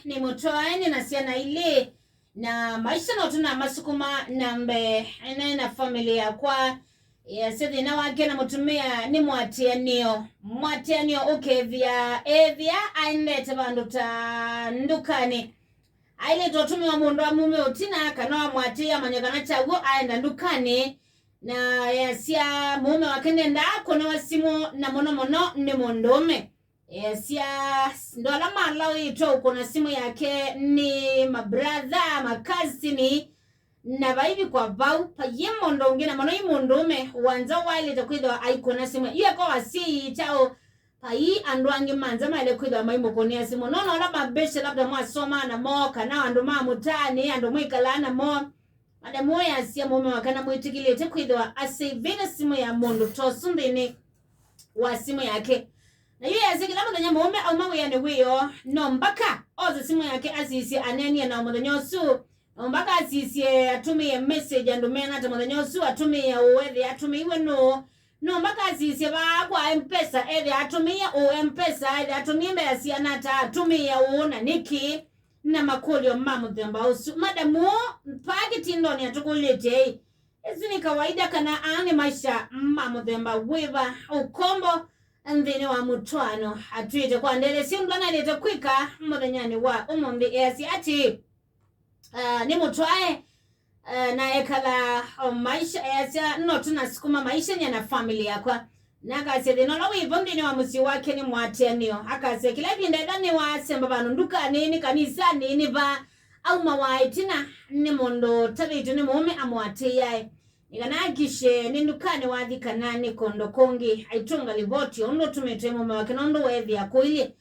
ni Mutuani na siana ile na maisha na tuna masukuma nambe na familia kwa ya sidi na wake na Mutumia ni mwatianio ukevya evya ainde bandu ta ndukani aile totumi wa mundu wa mume utina kanoa mwatia manyakana chagu aenda ndukani na yasia mume wakenenda kone wasimu na mono ni mundume. Yasia ndo alama lao ito kuna simu yake ni mabradha makazini na baibi kwa vau pa yemondo ngina mono imundume wanza wale takwidwa aikona simu iye kwa wasi chao pa hii anduangi manza maile kwidwa maimo konia simu nono la mabeshe labda mwa soma na moka na andu maa mutani andu mwikala na mo mada moya asia mume wakana mwitikile takwidwa asivina simu ya mundu tosundini wa simu yake na yeye azikila mudanya mume au mawe ya newiyo no mbaka oza simu yake asisi anenia na mudonyosu mbaka asisi atumie message andumena ata mudonyosu atumie uwedhi atumie no mbaka asisi kwa mpesa edhi atumie mpesa edhi atumie mbesi anata atumie na niki na makulio mamu dhamba usu madamu mpagi tindoni atukulete ezi ni kawaida kana ani maisha mamu dhamba wiva ukombo ndini wa mutwano atuite kwa ndele simblana leta kwika mudanyani wa umombi esi ati ni mutwae na ekala maisha esi no tunasukuma maisha nyana familia kwa nakase dino la wivo ndini wa musi wake ni mwatianio akase kila vindeda ni wa semba banu ndukani ni kanisa ni va au mawaitina ni mondo tabitu ni mume amwatiae Nikanagishe ndukani wathi kanani kondo kongi aitunga livoti ondo tumete mume wake nondo wethi akuili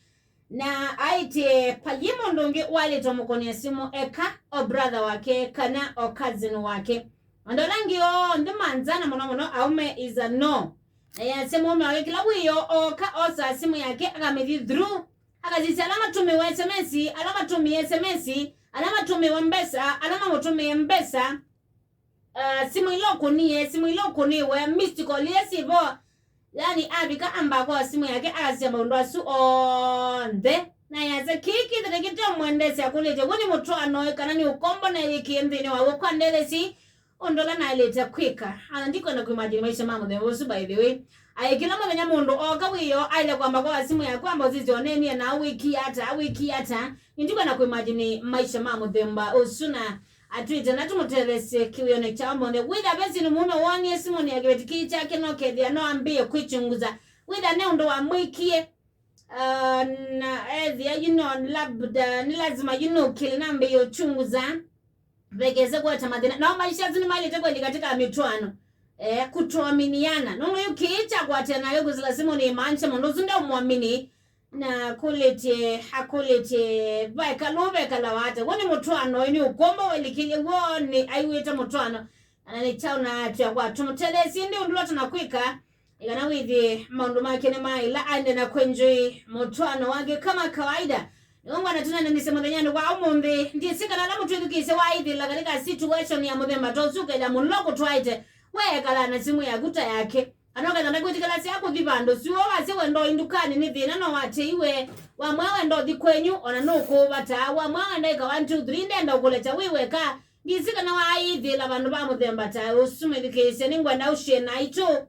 na aite payimo ndonge wale tomukonia simu eka o brother wake kana o cousin wake ndo rangi ndi manzana mono aume is a no na ya simu mume wake kila wiyo oka osa simu yake akamedi through akazisi alama tumiwe SMS alama tumiwe mbesa alama mutumiwe mbesa simu iloko ni we mystical yesibo yani abika ambako simu yake asema ndo su onde na yaze kiki ndekete mwendese akulete woni mutwano kana ni ukombo na ikiendini wa kwandele si ondola na ileta kwika andiko na kuimagine maisha mamu the was by the way aikila mwana mundu okawiyo aile kwamba kwa simu yako kwamba zizioneni na wiki hata ndiko na kuimagine maisha mamu themba usuna atuite natumutelese kiwiyone cha monde wida besi ni mume wani esimu ni agibetiki chake no kedia no ambie kuichunguza wida ne ndo amwikie na labda ni lazima kili nambe yochunguza vegeze kwa tamadina na maisha zini mali tekwe katika mitwano kutuaminiana nungu yukiicha kwa tena yogu zila simu ni mancha mondo zunda umuamini na hakulete vai kalube kalawata woni mutwano ini ukombo welikile woni aiwita mutwano anani chao na atu kwa tumutelesi ndi undulo tunakwika igana withi maundu make ni maila ande na kwenjoi mutwano wage kama kawaida ngongwa na tuna nise mudanyani wa umumbi ndi sika na lamu tuidukise wa hithi lagalika situation ya mudhemba tozuke ya munloko tuwaite wekala na simu ya guta yake anoka na kuti kala siako vivando siwo wase wendo indukani ni dhina no wate iwe wa mwawe ndo dikwenyu ona no ko bata wa mwawe ndeka 1 2 3 ndenda ukulecha wiwe ka ngisika na waithi la bandu ba muthemba ta usume dikese ningwa na ushe na ito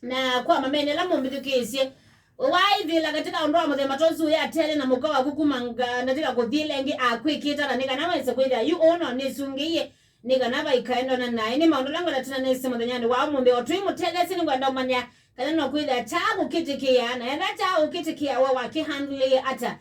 na kwa mamene la mumbi dikese waithi la katika ndo muthemba tozu ya tele na mukawa kukumanga ndatika kuthilengi akwikita na nika na wese kwitha you ono nisungiye nika naba ikaenda na nae ni maundu langu la tuna nisi mudanyani wa umumbi otui mutelesi ni ngwa ndaumanya kana no kwitha tabu kitikia na enda tabu kitikia wa waki handle ata